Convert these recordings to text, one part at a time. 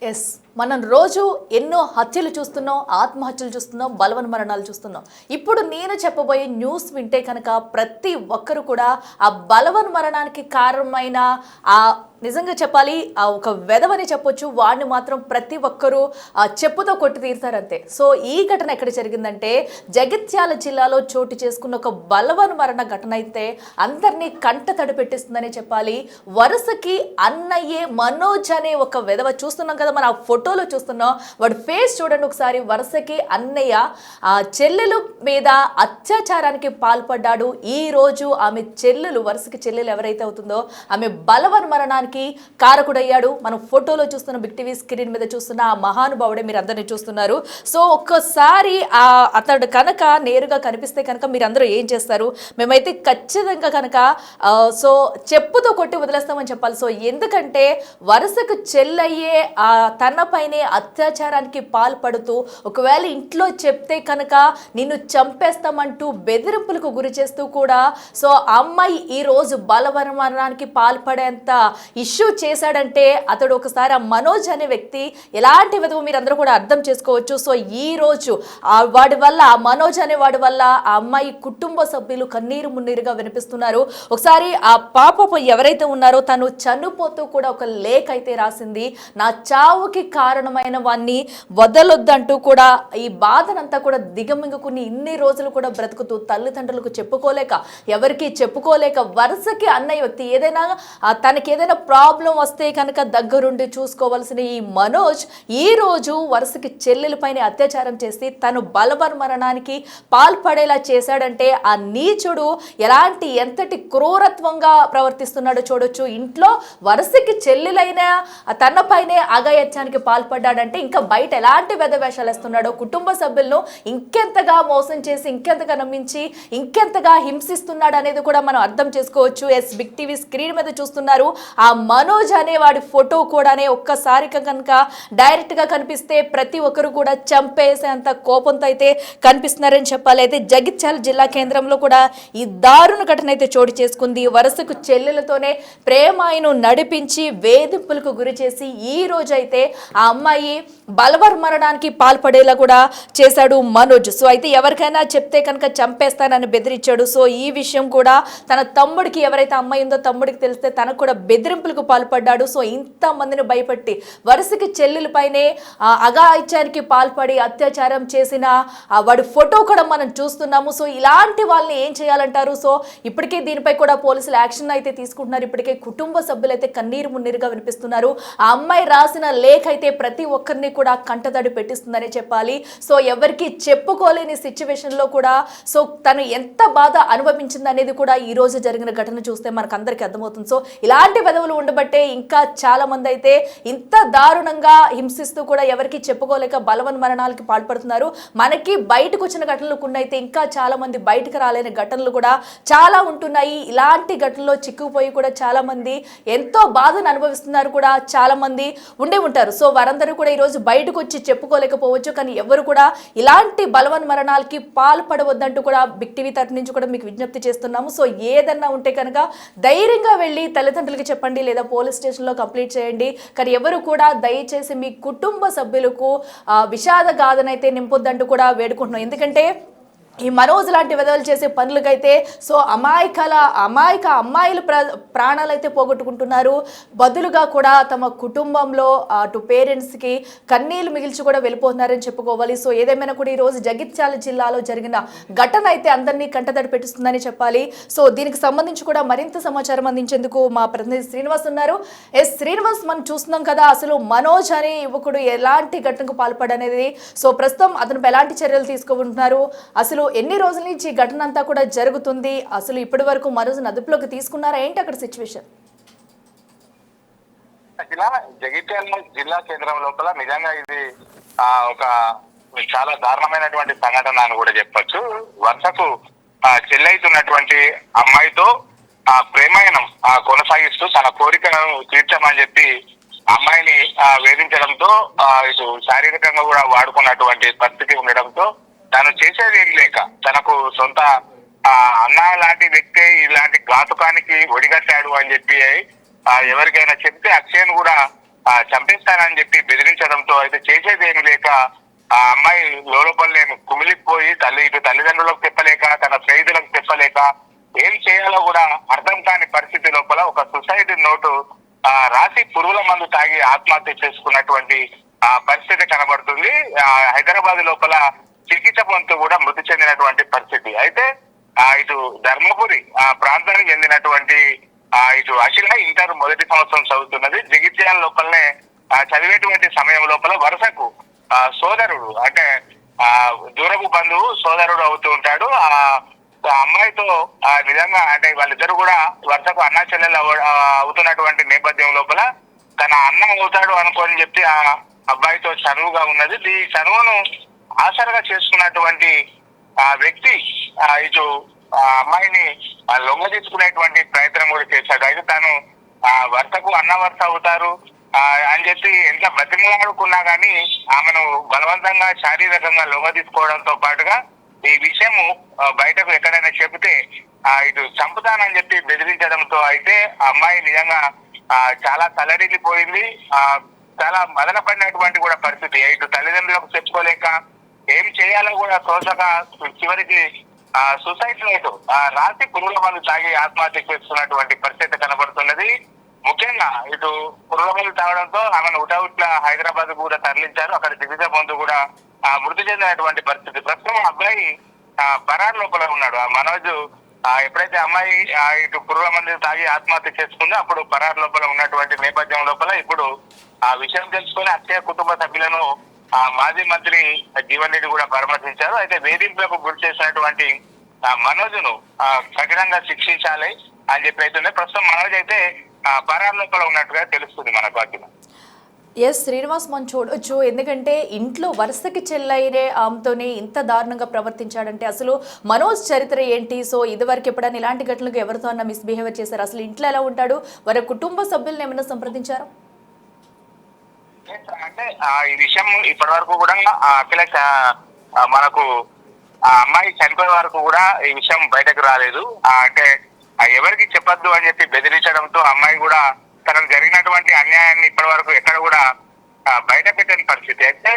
Yes మనం రోజు ఎన్నో హత్యలు చూస్తున్నాం, ఆత్మహత్యలు చూస్తున్నాం, బలవన్ మరణాలు చూస్తున్నాం. ఇప్పుడు నేను చెప్పబోయే న్యూస్ వింటే కనుక ప్రతి ఒక్కరు కూడా ఆ బలవన్ మరణానికి కారణమైన ఆ నిజంగా చెప్పాలి ఆ ఒక వెధవని చెప్పొచ్చు, వాడిని మాత్రం ప్రతి ఒక్కరూ చెప్పుతో కొట్టి తీరుతారంతే. సో ఈ ఘటన ఎక్కడ జరిగిందంటే జగిత్యాల జిల్లాలో చోటు చేసుకున్న ఒక బలవన్ మరణ ఘటన అయితే అందరినీ కంట తడి పెట్టిస్తుందని చెప్పాలి. వరుసకి అన్నయ్యే మనోజ్ అనే ఒక వెధవ చూస్తున్నాం కదా, మన ఆ ఫోటోలో చూస్తున్నాం. వాడు ఫేస్ చూడండి ఒకసారి. వరుసకి అన్నయ్య ఆ చెల్లెలు మీద అత్యాచారానికి పాల్పడ్డాడు. ఈ రోజు ఆమె చెల్లెలు, వరుసకి చెల్లెలు ఎవరైతే అవుతుందో ఆమె బలవన్ మరణానికి కారకుడయ్యాడు. మనం ఫోటోలో చూస్తున్న బిగ్ టీవీ స్క్రీన్ మీద చూస్తున్న ఆ మహానుభావుడే మీరు అందరినీ చూస్తున్నారు. సో ఒక్కసారి అతడు కనుక నేరుగా కనిపిస్తే కనుక మీరందరూ ఏం చేస్తారు? మేమైతే ఖచ్చితంగా కనుక సో చెప్పుతో కొట్టి వదిలేస్తామని చెప్పాలి. సో ఎందుకంటే వరుసకు చెల్లయ్యే తనపైనే అత్యాచారానికి పాల్పడుతూ ఒకవేళ ఇంట్లో చెప్తే కనుక నిన్ను చంపేస్తామంటూ బెదిరింపులకు గురి చేస్తూ కూడా సో అమ్మాయి ఈ రోజు బలవన్మరణానికి పాల్పడేంత ఇష్యూ చేశాడంటే అతడు ఒకసారి ఆ మనోజ్ అనే వ్యక్తి ఎలాంటి విధంగా మీరు అందరూ కూడా అర్థం చేసుకోవచ్చు. సో ఈ రోజు వాడి వల్ల, ఆ మనోజ్ అనే వాడి వల్ల ఆ అమ్మాయి కుటుంబ సభ్యులు కన్నీరు మున్నీరుగా వినిపిస్తున్నారు. ఒకసారి ఆ పాప ఎవరైతే ఉన్నారో తను చనిపోతూ కూడా ఒక లేఖ అయితే రాసింది. నా చావుకి కారణమైన వాన్ని వదలొద్దంటూ కూడా ఈ బాధనంతా కూడా దిగమింగుకుని ఇన్ని రోజులు కూడా బ్రతుకుతూ తల్లిదండ్రులకు చెప్పుకోలేక, ఎవరికి చెప్పుకోలేక వరుసకి అన్నయ్య వ్యక్తి ఏదైనా తనకి ఏదైనా ప్రాబ్లం వస్తే కనుక దగ్గరుండి చూసుకోవాల్సిన ఈ మనోజ్ ఈ రోజు వరుసకి చెల్లెలపైన అత్యాచారం చేసి తను బలవన్ మరణానికి పాల్పడేలా చేశాడంటే ఆ నీచుడు ఎంతటి క్రూరత్వంగా ప్రవర్తిస్తున్నాడో చూడొచ్చు. ఇంట్లో వరుసకి చెల్లెలైన తనపైనే అఘాయిత్యానికి పాల్పడ్డాడంటే ఇంకా బయట ఎలాంటి వేషాలు వేస్తున్నాడో, కుటుంబ సభ్యులను ఇంకెంతగా మోసం చేసి, ఇంకెంతగా నమ్మించి, ఇంకెంతగా హింసిస్తున్నాడు అనేది కూడా మనం అర్థం చేసుకోవచ్చు. ఎస్ బిగ్ టీవీ స్క్రీన్ మీద చూస్తున్నారు. ఆ మనోజ్ అనే వాడి ఫోటో కూడానే ఒక్కసారి కనుక డైరెక్ట్ గా కనిపిస్తే ప్రతి ఒక్కరు కూడా చంపేసేంత కోపంతో అయితే కనిపిస్తున్నారని చెప్పాలి. అయితే జగిత్యాల జిల్లా కేంద్రంలో కూడా ఈ దారుణ ఘటన అయితే చోటు చేసుకుంది. వరుసకు చెల్లెలతోనే ప్రేమాయను నడిపించి వేధింపులకు గురి చేసి ఈ రోజు అయితే ఆ అమ్మాయి బలవన్ మరణానికి పాల్పడేలా కూడా చేశాడు మనోజ్. సో అయితే ఎవరికైనా చెప్తే కనుక చంపేస్తానని బెదిరించాడు. సో ఈ విషయం కూడా తన తమ్ముడికి, ఎవరైతే అమ్మాయి ఉందో తమ్ముడికి తెలిస్తే తనకు కూడా బెదిరింపులకు పాల్పడ్డాడు. సో ఇంతమందిని భయపెట్టి వరుసకి చెల్లెలపైనే అఘాయిత్యానికి పాల్పడి అత్యాచారం చేసిన వాడి ఫోటో కూడా మనం చూస్తున్నాము. సో ఇలాంటి వాళ్ళని ఏం చేయాలంటారు? సో ఇప్పటికే దీనిపై కూడా పోలీసులు యాక్షన్ అయితే తీసుకుంటున్నారు. ఇప్పటికే కుటుంబ సభ్యులు అయితే కన్నీరు మున్నీరుగా వినిపిస్తున్నారు. ఆ అమ్మాయి రాసిన లేఖ అయితే ప్రతి ఒక్కరిని కూడా కంటతడి పెట్టిస్తుందని చెప్పాలి. సో ఎవరికి చెప్పుకోలేని సిచ్యువేషన్ లో కూడా సో తను ఎంత బాధ అనుభవించింది అనేది కూడా ఈ రోజు జరిగిన ఘటన చూస్తే మనకు అందరికీ అర్థమవుతుంది. సో ఇలాంటి వెధవులు ఉండబట్టే ఇంకా చాలా మంది అయితే ఇంత దారుణంగా హింసిస్తూ కూడా ఎవరికి చెప్పుకోలేక బలవన్ మరణాలకి పాల్పడుతున్నారు. మనకి బయటకు వచ్చిన ఘటనలు కొన్ని అయితే ఇంకా చాలా మంది బయటకు రాలేని ఘటనలు కూడా చాలా ఉంటున్నాయి. ఇలాంటి ఘటనలో చిక్కుపోయి కూడా చాలా మంది ఎంతో బాధను అనుభవిస్తున్నారు కూడా చాలా మంది ఉండే ఉంటారు. సో వారందరూ కూడా ఈరోజు బయటకు వచ్చి చెప్పుకోలేకపోవచ్చు. కానీ ఎవరు కూడా ఇలాంటి బలవన్ మరణాలకి పాల్పడవద్దంటూ కూడా బిగ్ టీవీ తరఫు నుంచి కూడా మీకు విజ్ఞప్తి చేస్తున్నాము. సో ఏదన్నా ఉంటే కనుక ధైర్యంగా వెళ్ళి తల్లిదండ్రులకి చెప్పండి, లేదా పోలీస్ స్టేషన్లో కంప్లీట్ చేయండి. కానీ ఎవరు కూడా దయచేసి మీ కుటుంబ సభ్యులకు విషాద గాథనైతే నింపొద్దంటూ కూడా వేడుకుంటున్నాం. ఎందుకంటే ఈ మనోజ్ లాంటి విధవలు చేసే పనులకైతే సో అమ్మాయిలు ప్రాణాలు అయితే పోగొట్టుకుంటున్నారు. బదులుగా కూడా తమ కుటుంబంలో అటు పేరెంట్స్కి కన్నీళ్లు మిగిల్చి కూడా వెళ్ళిపోతున్నారని చెప్పుకోవాలి. సో ఏదేమైనా కూడా ఈరోజు జగిత్యాల జిల్లాలో జరిగిన ఘటన అయితే అందరినీ కంటతడి పెట్టిస్తుందని చెప్పాలి. సో దీనికి సంబంధించి కూడా మరింత సమాచారం అందించేందుకు మా ప్రతినిధి శ్రీనివాస్ ఉన్నారు. ఎస్ శ్రీనివాస్, మనం చూస్తున్నాం కదా అసలు మనోజ్ అనే యువకుడు ఎలాంటి ఘటనకు పాల్పడనేది, సో ప్రస్తుతం అతనిపై ఎలాంటి చర్యలు తీసుకుంటున్నారు, అసలు ఎన్ని రోజుల నుంచి ఘటన అంతా కూడా జరుగుతుంది, అసలు ఇప్పటి వరకు మనోజ్ని అదుపులోకి తీసుకున్నారా, ఏంటి అక్కడ సిచ్యువేషన్? జగిత్యాల జిల్లా కేంద్రం లోపల నిజంగా ఇది ఒక చాలా దారుణమైనటువంటి సంఘటన అని కూడా చెప్పొచ్చు. వరుసకు చెల్లైతున్నటువంటి అమ్మాయితో ప్రేమాయణం కొనసాగిస్తూ తన కోరికను తీర్చమని చెప్పి అమ్మాయిని వేధించడంతో ఇటు శారీరకంగా కూడా వాడుకున్నటువంటి పరిస్థితి ఉండడంతో తను చేసేది ఏం లేక తనకు సొంత అన్న లాంటి వ్యక్తి ఇలాంటి ఘాతుకానికి ఒడిగట్టాడు అని చెప్పి ఎవరికైనా చెప్తే అక్షయ్ కూడా చంపేస్తానని చెప్పి బెదిరించడంతో అయితే చేసేది ఏమి లేక ఆ అమ్మాయి లోపలనే కుమిలిపోయి ఇటు తల్లిదండ్రులకు చెప్పలేక తన స్నేహితులకు చెప్పలేక ఏం చేయాలో కూడా అర్థం కాని పరిస్థితి లోపల ఒక సొసైటీ నోటు రాసి పురుగుల మందు తాగి ఆత్మహత్య చేసుకున్నటువంటి పరిస్థితి కనబడుతుంది. హైదరాబాద్ లోపల చికిత్స పొందుతూ కూడా మృతి చెందినటువంటి పరిస్థితి. అయితే ఇటు ధర్మపురి ప్రాంతానికి చెందినటువంటి ఇటు అఖిల ఇంటర్ మొదటి సంవత్సరం చదువుతున్నది. జగిత్యాల లోపలనే చదివేటువంటి సమయం లోపల వరుసకు సోదరుడు అంటే దూరపు బంధువు సోదరుడు అవుతూ ఉంటాడు. ఆ అమ్మాయితో నిజంగా అంటే వాళ్ళిద్దరు కూడా వరుసకు అన్నా చెల్లెలు అవుతున్నటువంటి నేపథ్యం లోపల తన అన్న అవుతాడు అనుకోని చెప్పి ఆ అబ్బాయితో చనువుగా ఉన్నది. ఈ చనువును ఆసరగా చేసుకున్నటువంటి ఆ వ్యక్తి ఇటు ఆ అమ్మాయిని లొంగ తీసుకునేటువంటి ప్రయత్నం కూడా చేశాడు. అయితే తాను వరుసకు అన్న వరుస అవుతారు అని చెప్పి ఎంత బతిమలాడుకున్నా గానీ ఆమెను బలవంతంగా శారీరకంగా లొంగ తీసుకోవడంతో పాటుగా ఈ విషయము బయటకు ఎక్కడైనా చెబితే ఇటు చంపుతానని చెప్పి బెదిరించడంతో అయితే అమ్మాయి నిజంగా చాలా తల్లడిల్లిపోయింది. చాలా మదన పడినటువంటి కూడా పరిస్థితి. ఇటు తల్లిదండ్రులకు చెప్పుకోలేక ఏం చేయాలో కూడా తోచక చివరికి సొసైటీ నోటు రాసి పురుగుల మందు తాగి ఆత్మహత్య చేసుకున్నటువంటి పరిస్థితి కనబడుతున్నది. ముఖ్యంగా ఇటు పురుగుల మందు తాగడంతో ఆమెను ఉటావుట్ల హైదరాబాద్ కూడా తరలించారు. అక్కడ చికిత్స పొందు కూడా మృతి చెందినటువంటి పరిస్థితి. ప్రస్తుతం అబ్బాయి పరార్ లోపల ఉన్నాడు. మనోజ్ ఎప్పుడైతే అమ్మాయి ఇటు పురుగుల మందు తాగి ఆత్మహత్య చేసుకుందో అప్పుడు పరార్ లోపల ఉన్నటువంటి నేపథ్యం లోపల ఇప్పుడు ఆ విషయం తెలుసుకుని అక్షయ కుటుంబ సభ్యులను మాజీ మంత్రి జీవన్ రెడ్డి కూడా పరామర్శించారు. అయితే వేధింపులకు గురి చేసినటువంటి మనోజ్ను కఠినంగా శిక్షించాలి అని చెప్పి అయితే ప్రస్తుతం మనోజ్ అయితే పరార్ లోపల ఉన్నట్టుగా తెలుస్తుంది మనకు. అఖిల ఎస్ శ్రీనివాస్ మనం చూడొచ్చు. ఎందుకంటే ఇంట్లో వరుసకి చెల్లైనే ఆమెతోనే ఇంత దారుణంగా ప్రవర్తించాడంటే అసలు మనోజ్ చరిత్ర ఏంటి? సో ఇదివరకు ఎప్పుడైనా ఇలాంటి ఘటనలకు ఎవరితో అన్న మిస్బిహేవియర్ చేశారు? అసలు ఇంట్లో ఎలా ఉంటాడు? వారి కుటుంబ సభ్యులను ఏమైనా సంప్రదించారా? అంటే ఈ విషయం ఇప్పటి వరకు కూడా అఖిల మనకు ఆ అమ్మాయి చనిపోయే వరకు కూడా ఈ విషయం బయటకు రాలేదు. అంటే ఎవరికి చెప్పొద్దు అని చెప్పి బెదిరించడంతో అమ్మాయి కూడా తనకు జరిగినటువంటి అన్యాయాన్ని ఇప్పటి వరకు ఎక్కడ కూడా బయట పెట్టని పరిస్థితి. అయితే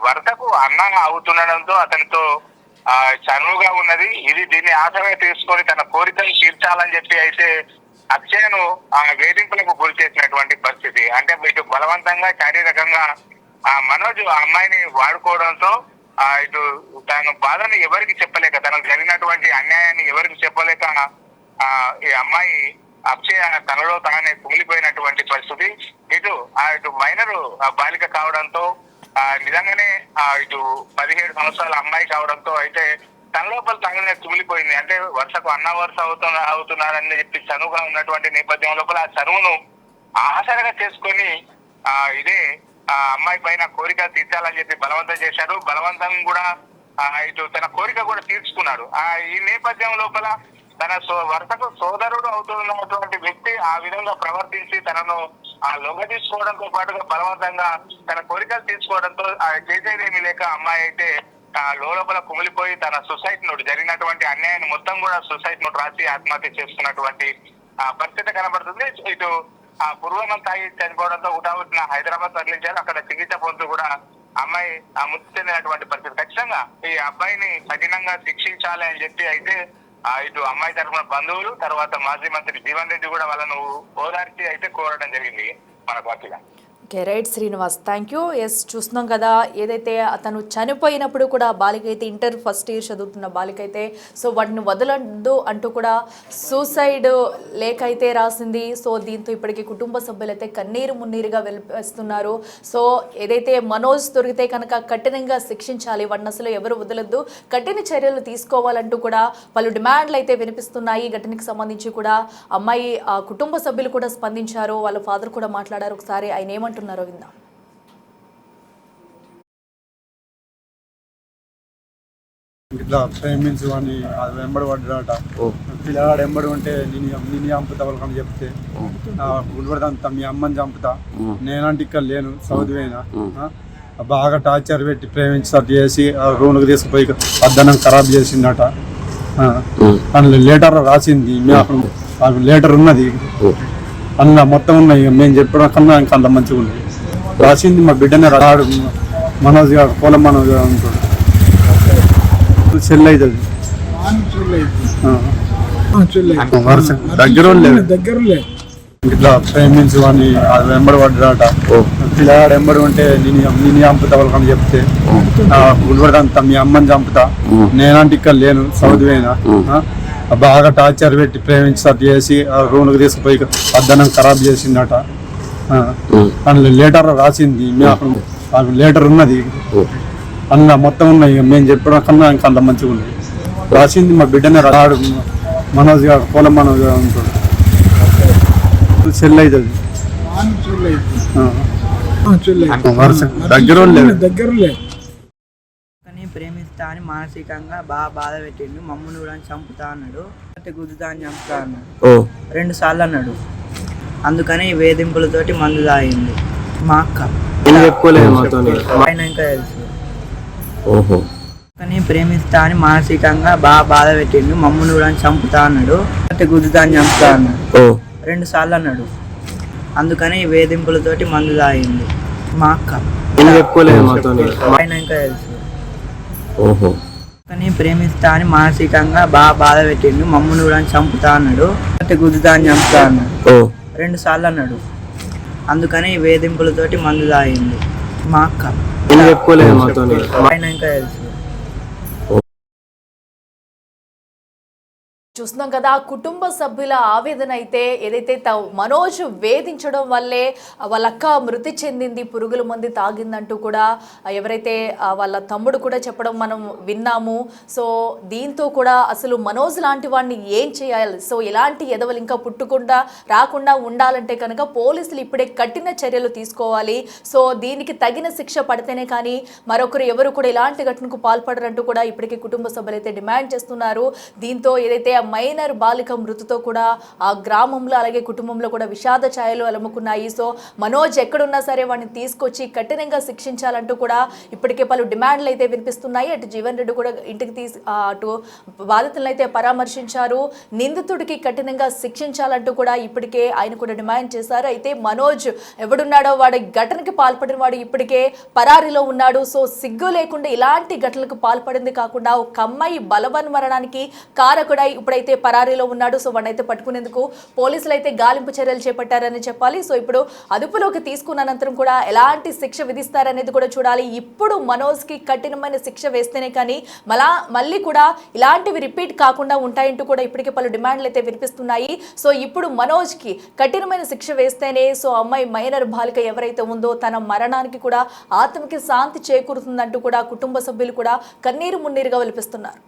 వరుసకు అన్న అవుతుండడంతో అతనితో చనువుగా ఉన్నది. దీన్ని ఆశగా తీసుకొని తన కోరికను తీర్చాలని చెప్పి అయితే అక్షయను వేధింపులకు గురి చేసినటువంటి పరిస్థితి. అంటే ఇటు బలవంతంగా శారీరకంగా మనోజ్ ఆ అమ్మాయిని వాడుకోవడంతో ఇటు తన బాధను ఎవరికి చెప్పలేక తనకు జరిగినటువంటి అన్యాయాన్ని ఎవరికి చెప్పలేక ఈ అమ్మాయి అక్షయ తనలో తానే కుమిలిపోయినటువంటి పరిస్థితి. ఇటు మైనరు బాలిక కావడంతో నిజంగానే ఇటు 17 సంవత్సరాల అమ్మాయి కావడంతో అయితే తన లోపల తననే కుమిలిపోయింది. అంటే వరుసకు అన్న వరుస అవుతున్నారని చెప్పి చనువుగా ఉన్నటువంటి నేపథ్యం లోపల ఆ చనువును ఆసరగా చేసుకొని ఇదే అమ్మాయి పైన కోరిక తీర్చాలని చెప్పి బలవంతం చేశాడు. బలవంతం కూడా ఇటు తన కోరిక కూడా తీర్చుకున్నాడు. ఈ నేపథ్యం లోపల తన వరుసకు సోదరుడు అవుతున్నటువంటి వ్యక్తి ఆ విధంగా ప్రవర్తించి తనను లొంగ తీసుకోవడంతో పాటుగా బలవంతంగా తన కోరికలు తీసుకోవడంతో చేసేదేమీ లేక అమ్మాయి అయితే లోపల కుమిలిపోయి తన సొసైటీ నోటు జరిగినటువంటి అన్యాయాన్ని మొత్తం కూడా సొసైటీ నోటు రాసి ఆత్మహత్య చేసుకున్నటువంటి పరిస్థితి కనబడుతుంది. ఇటు పురుగుల మందు తాగి చనిపోవడంతో ఉటావుట్న హైదరాబాద్ తరలించారు. అక్కడ చికిత్స పొందుతూ కూడా అమ్మాయి మృతి చెందినటువంటి పరిస్థితి. ఖచ్చితంగా ఈ అబ్బాయిని కఠినంగా శిక్షించాలి అని చెప్పి అయితే ఇటు అమ్మాయి తరఫున బంధువులు తర్వాత మాజీ మంత్రి జీవన్ రెడ్డి కూడా వాళ్ళను ఓదార్చి అయితే కోరడం జరిగింది మన పార్టీగా. Okay right Srinivas, thank you. Yes చూస్తున్నాం కదా, ఏదైతే అతను చనిపోయినప్పుడు కూడా బాలిక అయితే ఇంటర్ ఫస్ట్ ఇయర్ చదువుతున్న బాలిక అయితే సో వాటిని వదలద్దు అంటూ కూడా సూసైడ్ లేఖ అయితే రాసింది. సో దీంతో ఇప్పటికీ కుటుంబ సభ్యులు అయితే కన్నీరు మున్నీరుగా వెలిపిస్తున్నారు. సో ఏదైతే మనోజ్ దొరికితే కనుక కఠినంగా శిక్షించాలి, వాటిని అసలు ఎవరు వదలొద్దు, కఠిన చర్యలు తీసుకోవాలంటూ కూడా పలు డిమాండ్లు అయితే వినిపిస్తున్నాయి. ఈ ఘటనకు సంబంధించి కూడా అమ్మాయి కుటుంబ సభ్యులు కూడా స్పందించారు, వాళ్ళ ఫాదర్ కూడా మాట్లాడారు. ఒకసారి ఆయన ఏమంటున్నారు విందాం. ఇట్లా ప్రేమించు అని అది వెంబడి పడ్డాట. పిల్లగాడు వెంబడి ఉంటే నిన్ను చంపుతా వాళ్ళకని చెప్తే గుడిపడతా మీ అమ్మని చంపుతా, నేనంటే ఇక్కడ లేను చదువుపోయినా బాగా టార్చర్ పెట్టి ప్రేమించినట్టు చేసి రూమ్కి తీసుకుపోయి అద్దనం ఖరాబ్ చేసిందట. అందులో లేటర్ రాసింది, లేటర్ ఉన్నది. అన్న మొత్తం ఉన్నాయి. మేము చెప్పడం కన్నా ఇంకా అంత మంచిగా ఉన్నాయి. రాసింది మా బిడ్డనే రాడు మనోజ్ గారు, కోలం మనోజ్ గారు అనుకోడు. సెల్ అవుతుంది దగ్గర లేదు. ఇట్లా ప్రేమించు అని అది వెంబడి పడ్డాట. పిల్లగాడు వెంబడి ఉంటే నేను చంపుతా వాళ్ళకని చెప్తే గుడిపడతా మీ అమ్మని చంపుతా, నేనంటే ఇక్కడ లేను, సౌదీ అయినా బాగా టార్చర్ పెట్టి ప్రేమించి చేసి రూమ్కి తీసుకుపోయి అద్దనం ఖరాబ్ చేసిందట. అందులో లేటర్ రాసింది, లేటర్ ఉన్నది అన్న మొత్తం ఉన్నాయి. మేము చెప్పడం కన్నా ఇంకా అంత మంచిగా ఉన్నాయి. రాసింది మా బిడ్డనే రాడు మనోజ్ గారు, కోలం మనోజ్ గారు అనుకోడు. సెల్ అవుతుంది దగ్గర లేదు. కానీ ప్రేమిస్తా అని మానసికంగా బాగా బాధ పెట్టిండు. మమ్మల్ని కూడా చంపుతా అన్నాడు, గుద్దుతా అని చంపుతా అన్నాడు, 2 సార్లు అన్నాడు. అందుకని వేధింపులతోటి మందు తాగింది మా అక్క. ఆయన ఇంకా తెలుసు. కానీ ప్రేమిస్తా అని మానసికంగా బాగా బాధ పెట్టిండు. మమ్మల్ని కూడా చంపుతా అన్నాడు, గుద్దుతా అని చంపుతా అన్నాడు, 2 సార్లు అన్నాడు. అందుకని వేధింపులతోటి మందు తాగింది మా అక్క. ఆయన ఇంకా తెలుసు. కానీ ప్రేమిస్తా అని మానసికంగా బాగా బాధ పెట్టిండు. మమ్మల్ని కూడా చంపుతా అన్నాడు, గుద్దుతా అని చంపుతా అన్నాడు, 2 సార్లు అన్నాడు. అందుకని వేధింపులతోటి మందు తాగింది మా అక్క. ఆయన ఇంకా తెలుసు. చూస్తున్నాం కదా కుటుంబ సభ్యుల ఆవేదన అయితే ఏదైతే మనోజ్ వేధించడం వల్లే వాళ్ళ అక్క మృతి చెందింది, పురుగుల మంది తాగిందంటూ కూడా ఎవరైతే వాళ్ళ తమ్ముడు కూడా చెప్పడం మనం విన్నాము. సో దీంతో కూడా అసలు మనోజ్ లాంటి వాడిని ఏం చేయాలి, సో ఎలాంటి ఎదవలు ఇంకా పుట్టకుండా రాకుండా ఉండాలంటే కనుక పోలీసులు ఇప్పుడే కఠిన చర్యలు తీసుకోవాలి. సో దీనికి తగిన శిక్ష పడితేనే కానీ మరొకరు ఎవరు కూడా ఇలాంటి ఘటనకు పాల్పడరంటూ కూడా ఇప్పటికీ కుటుంబ సభ్యులు అయితే డిమాండ్ చేస్తున్నారు. దీంతో ఏదైతే మైనర్ బాలిక మృతితో కూడా ఆ గ్రామంలో అలాగే కుటుంబంలో కూడా విషాద ఛాయలు అలముకున్నాయి. సో మనోజ్ ఎక్కడున్నా సరే వాడిని తీసుకొచ్చి కఠినంగా శిక్షించాలంటూ కూడా ఇప్పటికే పలు డిమాండ్లు అయితే వినిపిస్తున్నాయి. అటు జీవన్ రెడ్డి కూడా ఇంటికి అటు బాధితులను అయితే పరామర్శించారు. నిందితుడికి కఠినంగా శిక్షించాలంటూ కూడా ఇప్పటికే ఆయన కూడా డిమాండ్ చేశారు. అయితే మనోజ్ ఎవడున్నాడో వాడి ఘటనకి పాల్పడిన వాడు ఇప్పటికే పరారీలో ఉన్నాడు. సో సిగ్గు లేకుండా ఇలాంటి ఘటనలకు పాల్పడింది కాకుండా ఒక అమ్మాయి బలవన్మరణానికి కారకుడై ఇప్పుడైతే పరారీలో ఉన్నాడు. సో వాడినైతే పట్టుకునేందుకు పోలీసులు అయితే గాలింపు చర్యలు చేపట్టారని చెప్పాలి. సో ఇప్పుడు అదుపులోకి తీసుకున్న అనంతరం కూడా ఎలాంటి శిక్ష విధిస్తారనేది కూడా చూడాలి. ఇప్పుడు మనోజ్కి కఠినమైన శిక్ష వేస్తేనే కానీ మళ్ళీ కూడా ఇలాంటివి రిపీట్ కాకుండా ఉంటాయంటూ కూడా ఇప్పటికే పలు డిమాండ్లు అయితే వినిపిస్తున్నాయి. సో ఇప్పుడు మనోజ్కి కఠినమైన శిక్ష వేస్తేనే సో అమ్మాయి మైనర్ బాలిక ఎవరైతే ఉందో తన మరణానికి కూడా ఆత్మకి శాంతి చేకూరుతుందంటూ కూడా కుటుంబ సభ్యులు కూడా కన్నీరు మున్నీరుగా విలిపిస్తున్నారు.